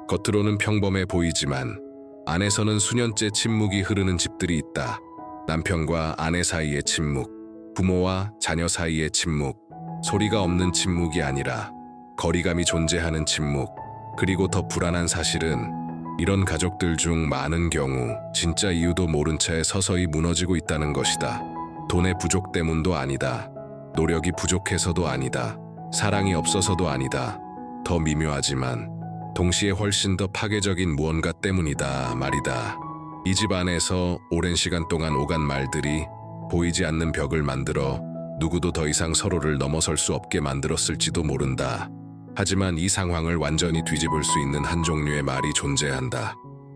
겉으로는 평범해 보이지만 안에서는 수년째 침묵이 흐르는 집들이 있다. 남편과 아내 사이의 침묵, 부모와 자녀 사이의 침묵, 소리가 없는 침묵이 아니라 거리감이 존재하는 침묵. 그리고 더 불안한 사실은 이런 가족들 중 많은 경우 진짜 이유도 모른 채 서서히 무너지고 있다는 것이다. 돈의 부족 때문도 아니다. 노력이 부족해서도 아니다. 사랑이 없어서도 아니다. 더 미묘하지만 동시에 훨씬 더 파괴적인 무언가 때문이다 말이다. 이 집 안에서 오랜 시간 동안 오간 말들이 보이지 않는 벽을 만들어 누구도 더 이상 서로를 넘어설 수 없게 만들었을지도 모른다. 하지만 이 상황을 완전히 뒤집을 수 있는 한 종류의 말이 존재한다.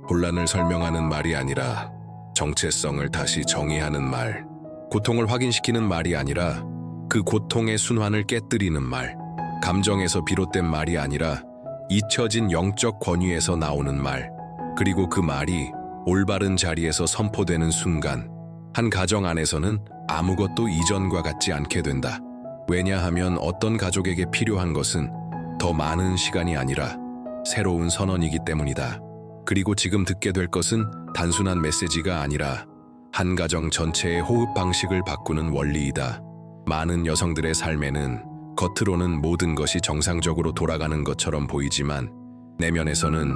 혼란을 설명하는 말이 아니라 정체성을 다시 정의하는 말. 고통을 확인시키는 말이 아니라 그 고통의 순환을 깨뜨리는 말. 감정에서 비롯된 말이 아니라 잊혀진 영적 권위에서 나오는 말. 그리고 그 말이 올바른 자리에서 선포되는 순간 한 가정 안에서는 아무것도 이전과 같지 않게 된다. 왜냐하면 어떤 가족에게 필요한 것은 더 많은 시간이 아니라 새로운 선언이기 때문이다. 그리고 지금 듣게 될 것은 단순한 메시지가 아니라 한 가정 전체의 호흡 방식을 바꾸는 원리이다. 많은 여성들의 삶에는 겉으로는 모든 것이 정상적으로 돌아가는 것처럼 보이지만 내면에서는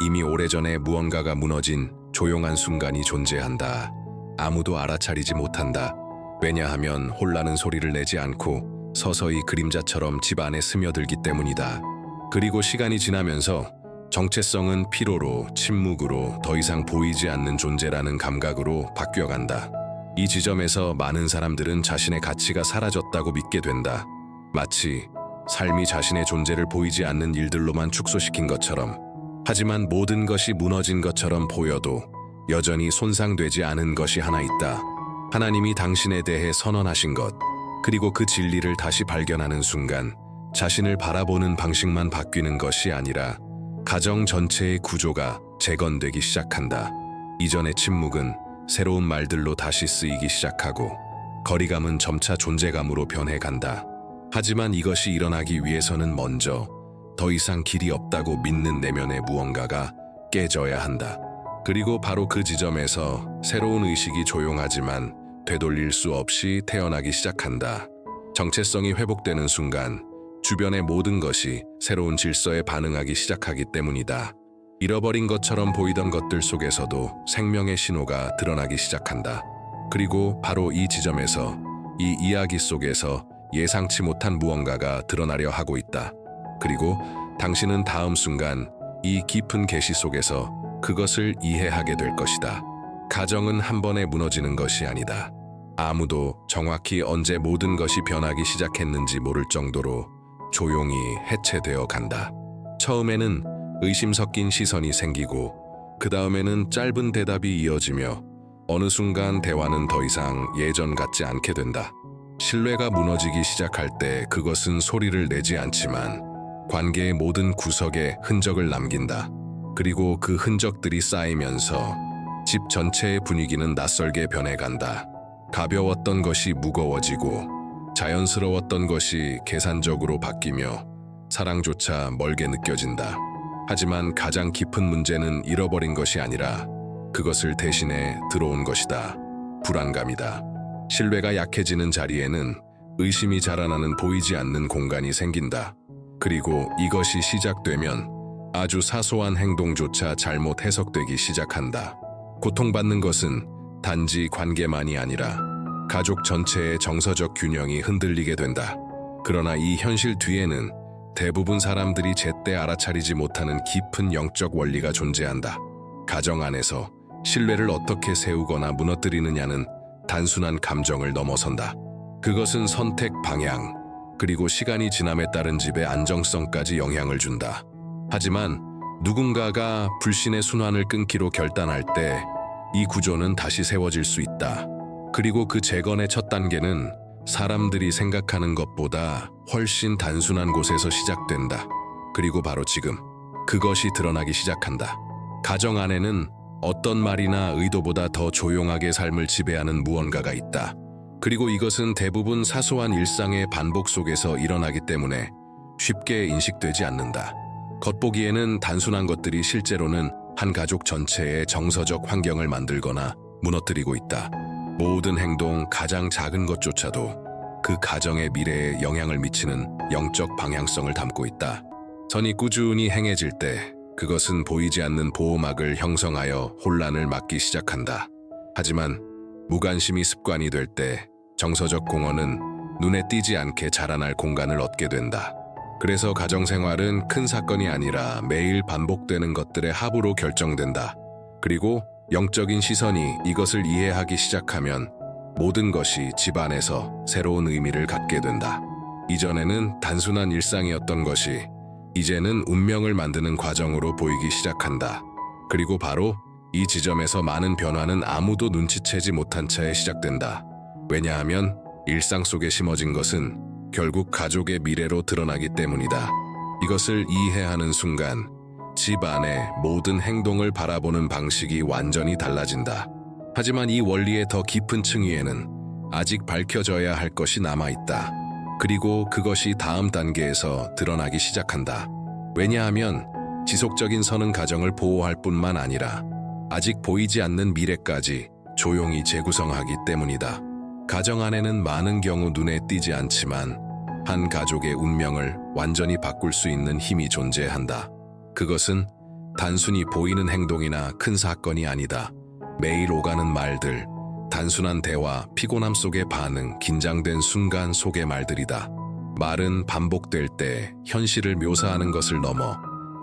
이미 오래전에 무언가가 무너진 조용한 순간이 존재한다. 아무도 알아차리지 못한다. 왜냐하면 혼란은 소리를 내지 않고 서서히 그림자처럼 집 안에 스며들기 때문이다. 그리고 시간이 지나면서 정체성은 피로로, 침묵으로 더 이상 보이지 않는 존재라는 감각으로 바뀌어간다. 이 지점에서 많은 사람들은 자신의 가치가 사라졌다고 믿게 된다. 마치 삶이 자신의 존재를 보이지 않는 일들로만 축소시킨 것처럼. 하지만 모든 것이 무너진 것처럼 보여도 여전히 손상되지 않은 것이 하나 있다. 하나님이 당신에 대해 선언하신 것, 그리고 그 진리를 다시 발견하는 순간 자신을 바라보는 방식만 바뀌는 것이 아니라 가정 전체의 구조가 재건되기 시작한다. 이전의 침묵은 새로운 말들로 다시 쓰이기 시작하고 거리감은 점차 존재감으로 변해간다. 하지만 이것이 일어나기 위해서는 먼저 더 이상 길이 없다고 믿는 내면의 무언가가 깨져야 한다. 그리고 바로 그 지점에서 새로운 의식이 조용하지만 되돌릴 수 없이 태어나기 시작한다. 정체성이 회복되는 순간 주변의 모든 것이 새로운 질서에 반응하기 시작하기 때문이다. 잃어버린 것처럼 보이던 것들 속에서도 생명의 신호가 드러나기 시작한다. 그리고 바로 이 지점에서 이 이야기 속에서 예상치 못한 무언가가 드러나려 하고 있다. 그리고 당신은 다음 순간 이 깊은 계시 속에서 그것을 이해하게 될 것이다. 가정은 한 번에 무너지는 것이 아니다. 아무도 정확히 언제 모든 것이 변하기 시작했는지 모를 정도로 조용히 해체되어 간다. 처음에는 의심 섞인 시선이 생기고 그 다음에는 짧은 대답이 이어지며 어느 순간 대화는 더 이상 예전 같지 않게 된다. 신뢰가 무너지기 시작할 때 그것은 소리를 내지 않지만 관계의 모든 구석에 흔적을 남긴다. 그리고 그 흔적들이 쌓이면서 집 전체의 분위기는 낯설게 변해간다. 가벼웠던 것이 무거워지고 자연스러웠던 것이 계산적으로 바뀌며 사랑조차 멀게 느껴진다. 하지만 가장 깊은 문제는 잃어버린 것이 아니라 그것을 대신해 들어온 것이다. 불안감이다. 신뢰가 약해지는 자리에는 의심이 자라나는 보이지 않는 공간이 생긴다. 그리고 이것이 시작되면 아주 사소한 행동조차 잘못 해석되기 시작한다. 고통받는 것은 단지 관계만이 아니라 가족 전체의 정서적 균형이 흔들리게 된다. 그러나 이 현실 뒤에는 대부분 사람들이 제때 알아차리지 못하는 깊은 영적 원리가 존재한다. 가정 안에서 신뢰를 어떻게 세우거나 무너뜨리느냐는 단순한 감정을 넘어선다. 그것은 선택 방향, 그리고 시간이 지남에 따른 집의 안정성까지 영향을 준다. 하지만 누군가가 불신의 순환을 끊기로 결단할 때 이 구조는 다시 세워질 수 있다. 그리고 그 재건의 첫 단계는 사람들이 생각하는 것보다 훨씬 단순한 곳에서 시작된다. 그리고 바로 지금 그것이 드러나기 시작한다. 가정 안에는 어떤 말이나 의도보다 더 조용하게 삶을 지배하는 무언가가 있다. 그리고 이것은 대부분 사소한 일상의 반복 속에서 일어나기 때문에 쉽게 인식되지 않는다. 겉보기에는 단순한 것들이 실제로는 한 가족 전체의 정서적 환경을 만들거나 무너뜨리고 있다. 모든 행동, 가장 작은 것조차도 그 가정의 미래에 영향을 미치는 영적 방향성을 담고 있다. 선이 꾸준히 행해질 때 그것은 보이지 않는 보호막을 형성하여 혼란을 막기 시작한다. 하지만 무관심이 습관이 될 때 정서적 공허는 눈에 띄지 않게 자라날 공간을 얻게 된다. 그래서 가정생활은 큰 사건이 아니라 매일 반복되는 것들의 합으로 결정된다. 그리고 영적인 시선이 이것을 이해하기 시작하면 모든 것이 집안에서 새로운 의미를 갖게 된다. 이전에는 단순한 일상이었던 것이 이제는 운명을 만드는 과정으로 보이기 시작한다. 그리고 바로 이 지점에서 많은 변화는 아무도 눈치채지 못한 채 시작된다. 왜냐하면 일상 속에 심어진 것은 결국 가족의 미래로 드러나기 때문이다. 이것을 이해하는 순간 집 안의 모든 행동을 바라보는 방식이 완전히 달라진다. 하지만 이 원리의 더 깊은 층위에는 아직 밝혀져야 할 것이 남아있다. 그리고 그것이 다음 단계에서 드러나기 시작한다. 왜냐하면 지속적인 선은 가정을 보호할 뿐만 아니라 아직 보이지 않는 미래까지 조용히 재구성하기 때문이다. 가정 안에는 많은 경우 눈에 띄지 않지만 한 가족의 운명을 완전히 바꿀 수 있는 힘이 존재한다. 그것은 단순히 보이는 행동이나 큰 사건이 아니다. 매일 오가는 말들, 단순한 대화, 피곤함 속의 반응, 긴장된 순간 속의 말들이다. 말은 반복될 때 현실을 묘사하는 것을 넘어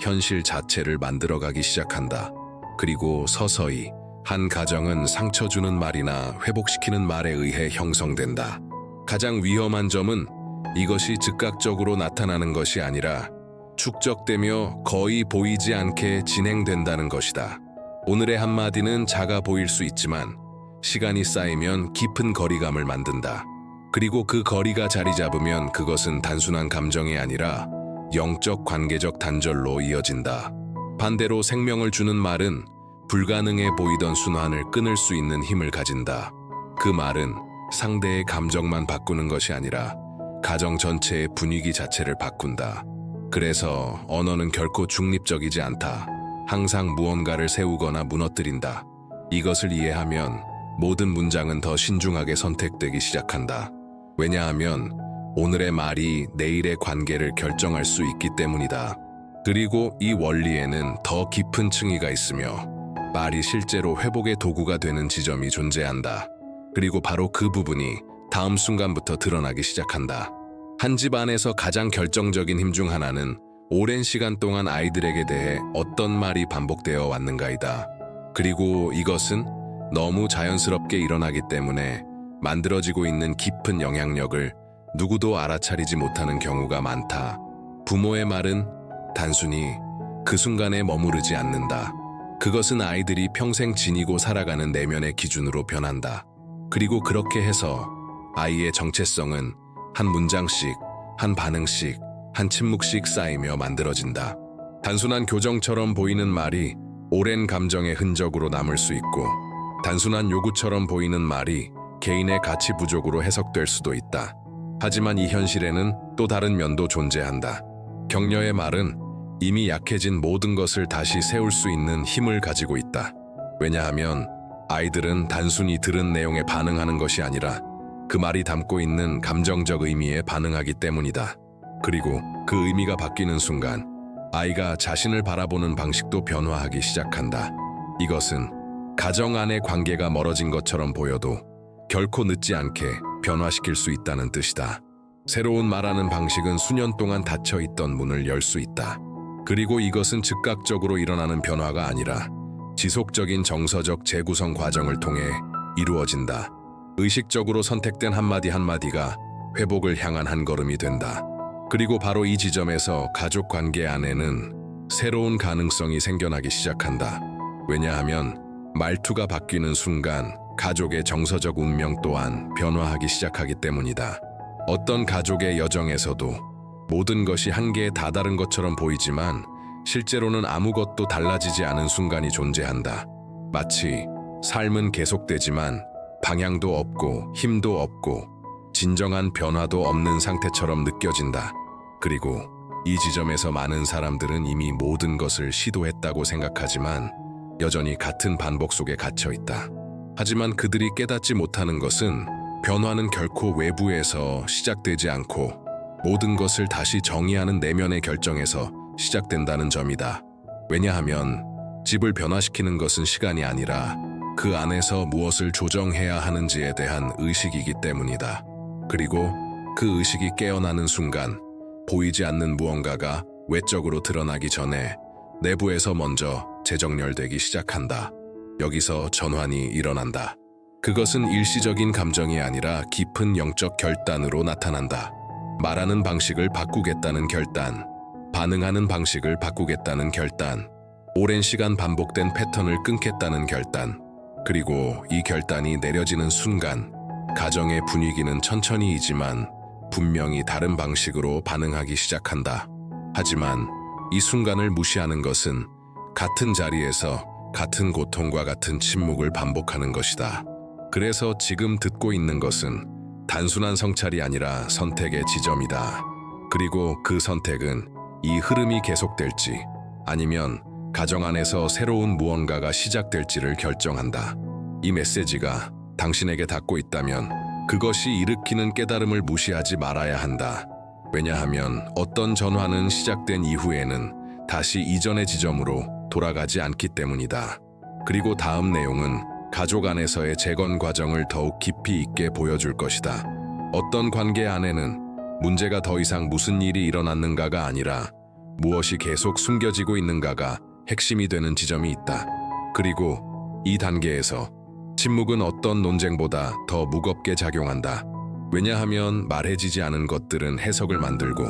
현실 자체를 만들어가기 시작한다. 그리고 서서히 한 가정은 상처 주는 말이나 회복시키는 말에 의해 형성된다. 가장 위험한 점은 이것이 즉각적으로 나타나는 것이 아니라 축적되며 거의 보이지 않게 진행된다는 것이다. 오늘의 한마디는 작아 보일 수 있지만 시간이 쌓이면 깊은 거리감을 만든다. 그리고 그 거리가 자리 잡으면 그것은 단순한 감정이 아니라 영적 관계적 단절로 이어진다. 반대로 생명을 주는 말은 불가능해 보이던 순환을 끊을 수 있는 힘을 가진다. 그 말은 상대의 감정만 바꾸는 것이 아니라 가정 전체의 분위기 자체를 바꾼다. 그래서 언어는 결코 중립적이지 않다. 항상 무언가를 세우거나 무너뜨린다. 이것을 이해하면 모든 문장은 더 신중하게 선택되기 시작한다. 왜냐하면 오늘의 말이 내일의 관계를 결정할 수 있기 때문이다. 그리고 이 원리에는 더 깊은 층위가 있으며 말이 실제로 회복의 도구가 되는 지점이 존재한다. 그리고 바로 그 부분이 다음 순간부터 드러나기 시작한다. 한 집 안에서 가장 결정적인 힘 중 하나는 오랜 시간 동안 아이들에게 대해 어떤 말이 반복되어 왔는가이다. 그리고 이것은 너무 자연스럽게 일어나기 때문에 만들어지고 있는 깊은 영향력을 누구도 알아차리지 못하는 경우가 많다. 부모의 말은 단순히 그 순간에 머무르지 않는다. 그것은 아이들이 평생 지니고 살아가는 내면의 기준으로 변한다. 그리고 그렇게 해서 아이의 정체성은 한 문장씩, 한 반응씩, 한 침묵씩 쌓이며 만들어진다. 단순한 교정처럼 보이는 말이 오랜 감정의 흔적으로 남을 수 있고, 단순한 요구처럼 보이는 말이 개인의 가치 부족으로 해석될 수도 있다. 하지만 이 현실에는 또 다른 면도 존재한다. 격려의 말은 이미 약해진 모든 것을 다시 세울 수 있는 힘을 가지고 있다. 왜냐하면 아이들은 단순히 들은 내용에 반응하는 것이 아니라 그 말이 담고 있는 감정적 의미에 반응하기 때문이다. 그리고 그 의미가 바뀌는 순간 아이가 자신을 바라보는 방식도 변화하기 시작한다. 이것은 가정 안의 관계가 멀어진 것처럼 보여도 결코 늦지 않게 변화시킬 수 있다는 뜻이다. 새로운 말하는 방식은 수년 동안 닫혀있던 문을 열 수 있다. 그리고 이것은 즉각적으로 일어나는 변화가 아니라 지속적인 정서적 재구성 과정을 통해 이루어진다. 의식적으로 선택된 한마디 한마디가 회복을 향한 한 걸음이 된다. 그리고 바로 이 지점에서 가족 관계 안에는 새로운 가능성이 생겨나기 시작한다. 왜냐하면 말투가 바뀌는 순간 가족의 정서적 운명 또한 변화하기 시작하기 때문이다. 어떤 가족의 여정에서도 모든 것이 한계에 다다른 것처럼 보이지만 실제로는 아무것도 달라지지 않은 순간이 존재한다. 마치 삶은 계속되지만 방향도 없고 힘도 없고 진정한 변화도 없는 상태처럼 느껴진다. 그리고 이 지점에서 많은 사람들은 이미 모든 것을 시도했다고 생각하지만 여전히 같은 반복 속에 갇혀 있다. 하지만 그들이 깨닫지 못하는 것은 변화는 결코 외부에서 시작되지 않고 모든 것을 다시 정의하는 내면의 결정에서 시작된다는 점이다. 왜냐하면 집을 변화시키는 것은 시간이 아니라 그 안에서 무엇을 조정해야 하는지에 대한 의식이기 때문이다. 그리고 그 의식이 깨어나는 순간 보이지 않는 무언가가 외적으로 드러나기 전에 내부에서 먼저 재정렬되기 시작한다. 여기서 전환이 일어난다. 그것은 일시적인 감정이 아니라 깊은 영적 결단으로 나타난다. 말하는 방식을 바꾸겠다는 결단, 반응하는 방식을 바꾸겠다는 결단, 오랜 시간 반복된 패턴을 끊겠다는 결단, 그리고 이 결단이 내려지는 순간 가정의 분위기는 천천히이지만 분명히 다른 방식으로 반응하기 시작한다. 하지만 이 순간을 무시하는 것은 같은 자리에서 같은 고통과 같은 침묵을 반복하는 것이다. 그래서 지금 듣고 있는 것은 단순한 성찰이 아니라 선택의 지점이다. 그리고 그 선택은 이 흐름이 계속될지 아니면 가정 안에서 새로운 무언가가 시작될지를 결정한다. 이 메시지가 당신에게 닿고 있다면 그것이 일으키는 깨달음을 무시하지 말아야 한다. 왜냐하면 어떤 전환은 시작된 이후에는 다시 이전의 지점으로 돌아가지 않기 때문이다. 그리고 다음 내용은 가족 안에서의 재건 과정을 더욱 깊이 있게 보여줄 것이다. 어떤 관계 안에는 문제가 더 이상 무슨 일이 일어났는가가 아니라 무엇이 계속 숨겨지고 있는가가 핵심이 되는 지점이 있다. 그리고 이 단계에서 침묵은 어떤 논쟁보다 더 무겁게 작용한다. 왜냐하면 말해지지 않은 것들은 해석을 만들고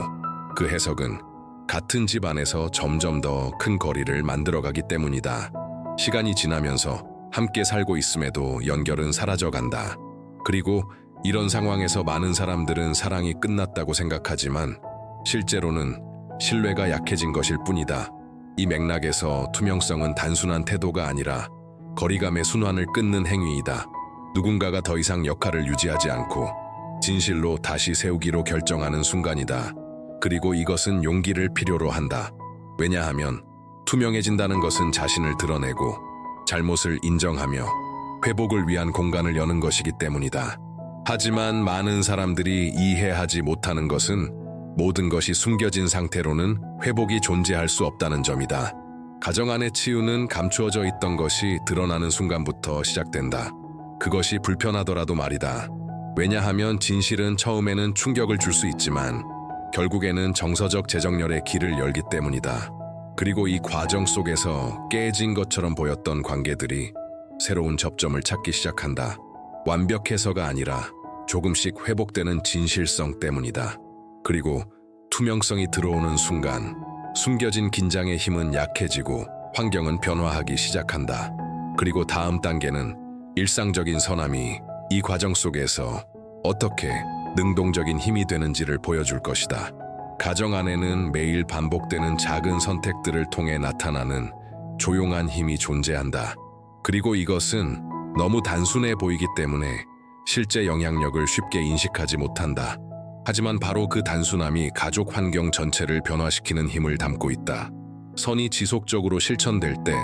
그 해석은 같은 집 안에서 점점 더 큰 거리를 만들어가기 때문이다. 시간이 지나면서 함께 살고 있음에도 연결은 사라져간다. 그리고 이런 상황에서 많은 사람들은 사랑이 끝났다고 생각하지만 실제로는 신뢰가 약해진 것일 뿐이다. 이 맥락에서 투명성은 단순한 태도가 아니라 거리감의 순환을 끊는 행위이다. 누군가가 더 이상 역할을 유지하지 않고 진실로 다시 세우기로 결정하는 순간이다. 그리고 이것은 용기를 필요로 한다. 왜냐하면 투명해진다는 것은 자신을 드러내고 잘못을 인정하며 회복을 위한 공간을 여는 것이기 때문이다. 하지만 많은 사람들이 이해하지 못하는 것은 모든 것이 숨겨진 상태로는 회복이 존재할 수 없다는 점이다. 가정 안의 치유는 감추어져 있던 것이 드러나는 순간부터 시작된다. 그것이 불편하더라도 말이다. 왜냐하면 진실은 처음에는 충격을 줄 수 있지만 결국에는 정서적 재정렬의 길을 열기 때문이다. 그리고 이 과정 속에서 깨진 것처럼 보였던 관계들이 새로운 접점을 찾기 시작한다. 완벽해서가 아니라 조금씩 회복되는 진실성 때문이다. 그리고 투명성이 들어오는 순간 숨겨진 긴장의 힘은 약해지고 환경은 변화하기 시작한다. 그리고 다음 단계는 일상적인 선함이 이 과정 속에서 어떻게 능동적인 힘이 되는지를 보여줄 것이다. 가정 안에는 매일 반복되는 작은 선택들을 통해 나타나는 조용한 힘이 존재한다. 그리고 이것은 너무 단순해 보이기 때문에 실제 영향력을 쉽게 인식하지 못한다. 하지만 바로 그 단순함이 가족 환경 전체를 변화시키는 힘을 담고 있다. 선이 지속적으로 실천될 때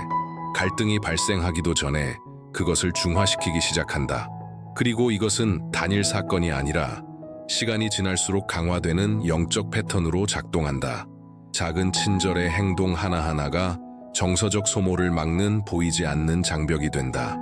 갈등이 발생하기도 전에 그것을 중화시키기 시작한다. 그리고 이것은 단일 사건이 아니라 시간이 지날수록 강화되는 영적 패턴으로 작동한다. 작은 친절의 행동 하나하나가 정서적 소모를 막는 보이지 않는 장벽이 된다.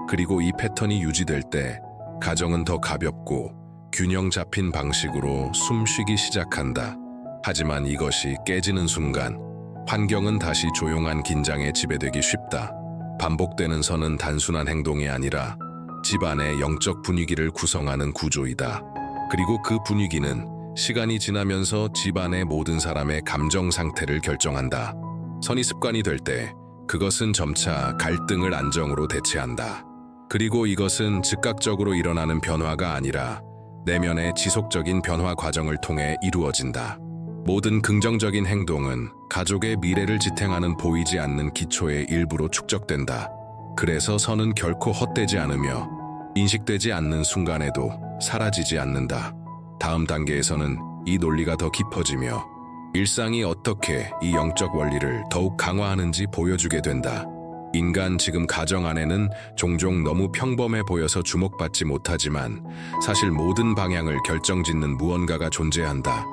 그리고 이 패턴이 유지될 때 가정은 더 가볍고 균형 잡힌 방식으로 숨쉬기 시작한다. 하지만 이것이 깨지는 순간 환경은 다시 조용한 긴장에 지배되기 쉽다. 반복되는 선은 단순한 행동이 아니라 집안의 영적 분위기를 구성하는 구조이다. 그리고 그 분위기는 시간이 지나면서 집안의 모든 사람의 감정 상태를 결정한다. 선이 습관이 될 때 그것은 점차 갈등을 안정으로 대체한다. 그리고 이것은 즉각적으로 일어나는 변화가 아니라 내면의 지속적인 변화 과정을 통해 이루어진다. 모든 긍정적인 행동은 가족의 미래를 지탱하는 보이지 않는 기초의 일부로 축적된다. 그래서 선은 결코 헛되지 않으며 인식되지 않는 순간에도 사라지지 않는다. 다음 단계에서는 이 논리가 더 깊어지며 일상이 어떻게 이 영적 원리를 더욱 강화하는지 보여주게 된다. 인간 지금 가정 안에는 종종 너무 평범해 보여서 주목받지 못하지만 사실 모든 방향을 결정짓는 무언가가 존재한다.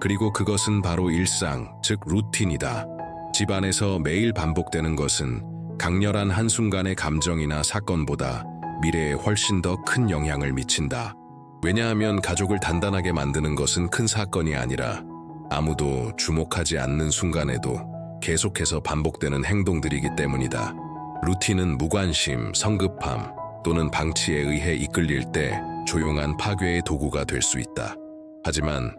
그리고 그것은 바로 일상, 즉 루틴이다. 집안에서 매일 반복되는 것은 강렬한 한순간의 감정이나 사건보다 미래에 훨씬 더 큰 영향을 미친다. 왜냐하면 가족을 단단하게 만드는 것은 큰 사건이 아니라 아무도 주목하지 않는 순간에도 계속해서 반복되는 행동들이기 때문이다. 루틴은 무관심, 성급함 또는 방치에 의해 이끌릴 때 조용한 파괴의 도구가 될 수 있다. 하지만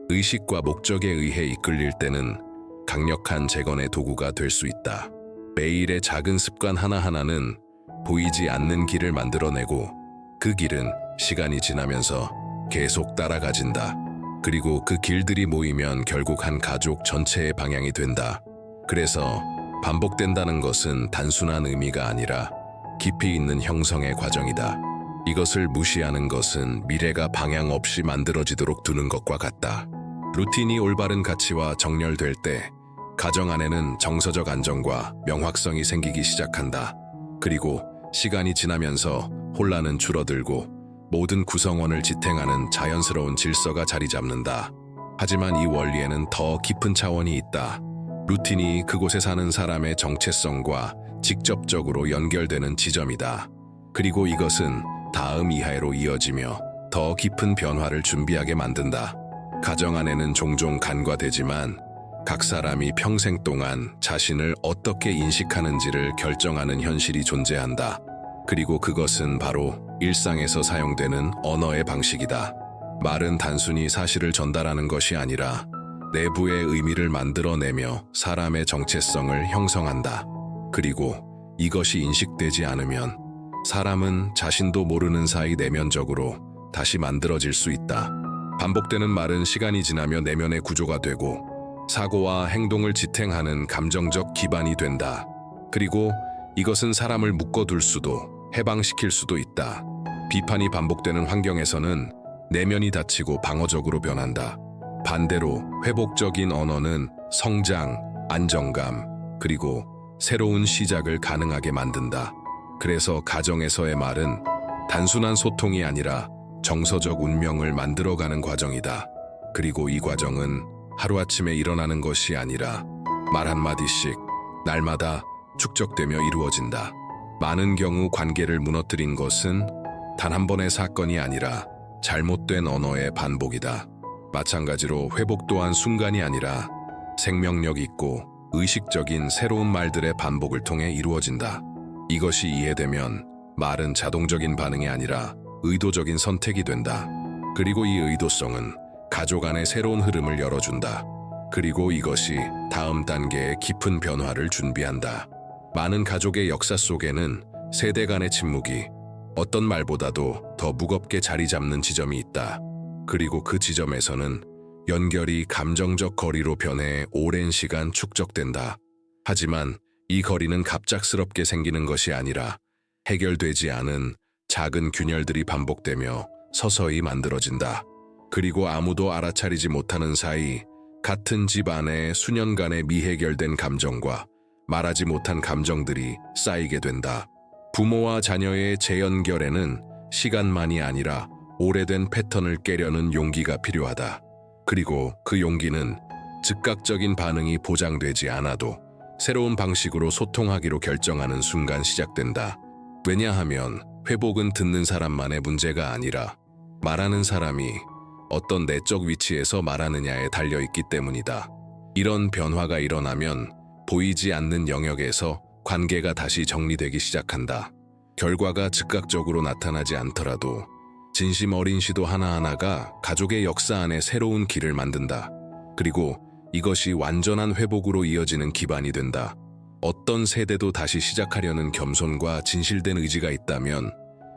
의식과 목적에 의해 이끌릴 때는 강력한 재건의 도구가 될 수 있다. 매일의 작은 습관 하나하나는 보이지 않는 길을 만들어내고 그 길은 시간이 지나면서 계속 따라가진다. 그리고 그 길들이 모이면 결국 한 가족 전체의 방향이 된다. 그래서 반복된다는 것은 단순한 의미가 아니라 깊이 있는 형성의 과정이다. 이것을 무시하는 것은 미래가 방향 없이 만들어지도록 두는 것과 같다. 루틴이 올바른 가치와 정렬될 때 가정 안에는 정서적 안정과 명확성이 생기기 시작한다. 그리고 시간이 지나면서 혼란은 줄어들고 모든 구성원을 지탱하는 자연스러운 질서가 자리 잡는다. 하지만 이 원리에는 더 깊은 차원이 있다. 루틴이 그곳에 사는 사람의 정체성과 직접적으로 연결되는 지점이다. 그리고 이것은 다음 이하로 이어지며 더 깊은 변화를 준비하게 만든다. 가정 안에는 종종 간과되지만 각 사람이 평생 동안 자신을 어떻게 인식하는지를 결정하는 현실이 존재한다. 그리고 그것은 바로 일상에서 사용되는 언어의 방식이다. 말은 단순히 사실을 전달하는 것이 아니라 내부의 의미를 만들어내며 사람의 정체성을 형성한다. 그리고 이것이 인식되지 않으면 사람은 자신도 모르는 사이 내면적으로 다시 만들어질 수 있다. 반복되는 말은 시간이 지나며 내면의 구조가 되고 사고와 행동을 지탱하는 감정적 기반이 된다. 그리고 이것은 사람을 묶어둘 수도 해방시킬 수도 있다. 비판이 반복되는 환경에서는 내면이 다치고 방어적으로 변한다. 반대로 회복적인 언어는 성장, 안정감, 그리고 새로운 시작을 가능하게 만든다. 그래서 가정에서의 말은 단순한 소통이 아니라 정서적 운명을 만들어가는 과정이다. 그리고 이 과정은 하루아침에 일어나는 것이 아니라 말 한마디씩 날마다 축적되며 이루어진다. 많은 경우 관계를 무너뜨린 것은 단 한 번의 사건이 아니라 잘못된 언어의 반복이다. 마찬가지로 회복 또한 순간이 아니라 생명력 있고 의식적인 새로운 말들의 반복을 통해 이루어진다. 이것이 이해되면 말은 자동적인 반응이 아니라 의도적인 선택이 된다. 그리고 이 의도성은 가족 안의 새로운 흐름을 열어준다. 그리고 이것이 다음 단계의 깊은 변화를 준비한다. 많은 가족의 역사 속에는 세대 간의 침묵이 어떤 말보다도 더 무겁게 자리 잡는 지점이 있다. 그리고 그 지점에서는 연결이 감정적 거리로 변해 오랜 시간 축적된다. 하지만 이 거리는 갑작스럽게 생기는 것이 아니라 해결되지 않은 작은 균열들이 반복되며 서서히 만들어진다. 그리고 아무도 알아차리지 못하는 사이 같은 집 안에 수년간의 미해결된 감정과 말하지 못한 감정들이 쌓이게 된다. 부모와 자녀의 재연결에는 시간만이 아니라 오래된 패턴을 깨려는 용기가 필요하다. 그리고 그 용기는 즉각적인 반응이 보장되지 않아도 새로운 방식으로 소통하기로 결정하는 순간 시작된다. 왜냐하면 회복은 듣는 사람만의 문제가 아니라 말하는 사람이 어떤 내적 위치에서 말하느냐에 달려있기 때문이다. 이런 변화가 일어나면 보이지 않는 영역에서 관계가 다시 정리되기 시작한다. 결과가 즉각적으로 나타나지 않더라도 진심 어린 시도 하나하나가 가족의 역사 안에 새로운 길을 만든다. 그리고 이것이 완전한 회복으로 이어지는 기반이 된다. 어떤 세대도 다시 시작하려는 겸손과 진실된 의지가 있다면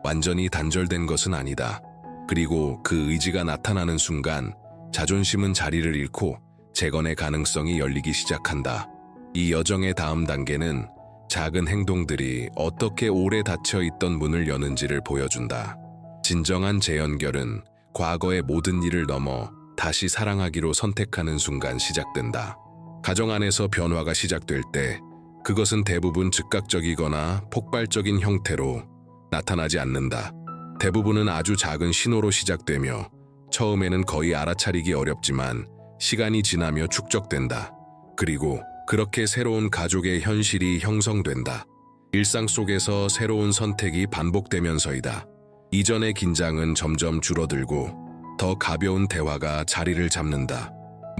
완전히 단절된 것은 아니다. 그리고 그 의지가 나타나는 순간 자존심은 자리를 잃고 재건의 가능성이 열리기 시작한다. 이 여정의 다음 단계는 작은 행동들이 어떻게 오래 닫혀있던 문을 여는지를 보여준다. 진정한 재연결은 과거의 모든 일을 넘어 다시 사랑하기로 선택하는 순간 시작된다. 가정 안에서 변화가 시작될 때 그것은 대부분 즉각적이거나 폭발적인 형태로 나타나지 않는다. 대부분은 아주 작은 신호로 시작되며 처음에는 거의 알아차리기 어렵지만 시간이 지나며 축적된다. 그리고 그렇게 새로운 가족의 현실이 형성된다. 일상 속에서 새로운 선택이 반복되면서이다. 이전의 긴장은 점점 줄어들고 더 가벼운 대화가 자리를 잡는다.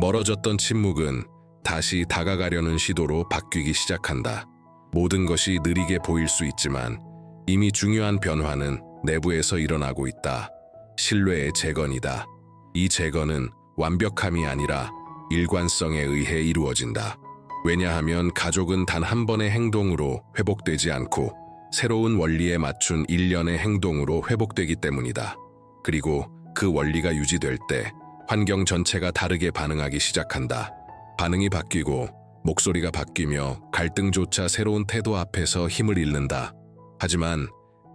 멀어졌던 침묵은 다시 다가가려는 시도로 바뀌기 시작한다. 모든 것이 느리게 보일 수 있지만 이미 중요한 변화는 내부에서 일어나고 있다. 신뢰의 재건이다. 이 재건은 완벽함이 아니라 일관성에 의해 이루어진다. 왜냐하면 가족은 단 한 번의 행동으로 회복되지 않고 새로운 원리에 맞춘 일련의 행동으로 회복되기 때문이다. 그리고 그 원리가 유지될 때 환경 전체가 다르게 반응하기 시작한다. 반응이 바뀌고 목소리가 바뀌며 갈등조차 새로운 태도 앞에서 힘을 잃는다. 하지만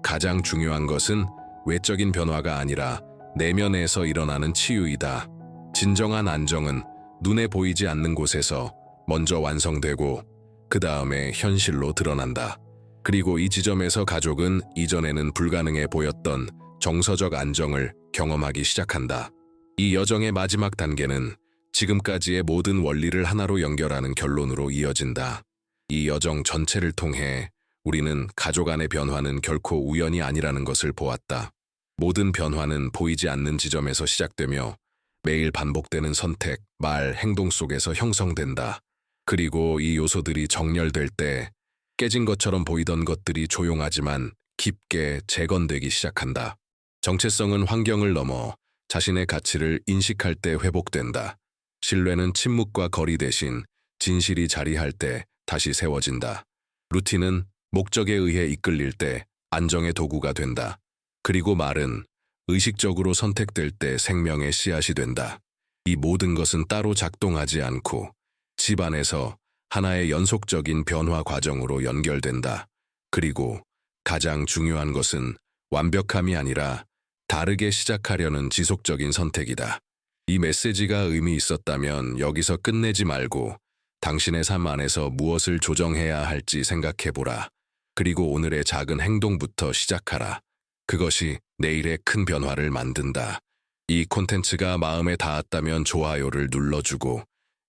가장 중요한 것은 외적인 변화가 아니라 내면에서 일어나는 치유이다. 진정한 안정은 눈에 보이지 않는 곳에서 먼저 완성되고 그 다음에 현실로 드러난다. 그리고 이 지점에서 가족은 이전에는 불가능해 보였던 정서적 안정을 경험하기 시작한다. 이 여정의 마지막 단계는 지금까지의 모든 원리를 하나로 연결하는 결론으로 이어진다. 이 여정 전체를 통해 우리는 가족 안의 변화는 결코 우연이 아니라는 것을 보았다. 모든 변화는 보이지 않는 지점에서 시작되며 매일 반복되는 선택, 말, 행동 속에서 형성된다. 그리고 이 요소들이 정렬될 때 깨진 것처럼 보이던 것들이 조용하지만 깊게 재건되기 시작한다. 정체성은 환경을 넘어 자신의 가치를 인식할 때 회복된다. 신뢰는 침묵과 거리 대신 진실이 자리할 때 다시 세워진다. 루틴은 목적에 의해 이끌릴 때 안정의 도구가 된다. 그리고 말은 의식적으로 선택될 때 생명의 씨앗이 된다. 이 모든 것은 따로 작동하지 않고 집안에서 하나의 연속적인 변화 과정으로 연결된다. 그리고 가장 중요한 것은 완벽함이 아니라 다르게 시작하려는 지속적인 선택이다. 이 메시지가 의미 있었다면 여기서 끝내지 말고 당신의 삶 안에서 무엇을 조정해야 할지 생각해보라. 그리고 오늘의 작은 행동부터 시작하라. 그것이 내일의 큰 변화를 만든다. 이 콘텐츠가 마음에 닿았다면 좋아요를 눌러주고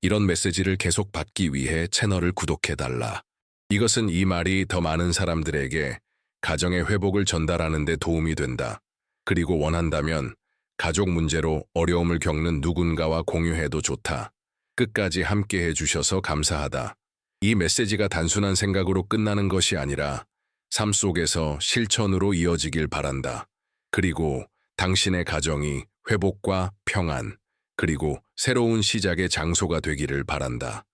이런 메시지를 계속 받기 위해 채널을 구독해달라. 이것은 이 말이 더 많은 사람들에게 가정의 회복을 전달하는 데 도움이 된다. 그리고 원한다면 가족 문제로 어려움을 겪는 누군가와 공유해도 좋다. 끝까지 함께 해주셔서 감사하다. 이 메시지가 단순한 생각으로 끝나는 것이 아니라 삶 속에서 실천으로 이어지길 바란다. 그리고 당신의 가정이 회복과 평안, 그리고 새로운 시작의 장소가 되기를 바란다.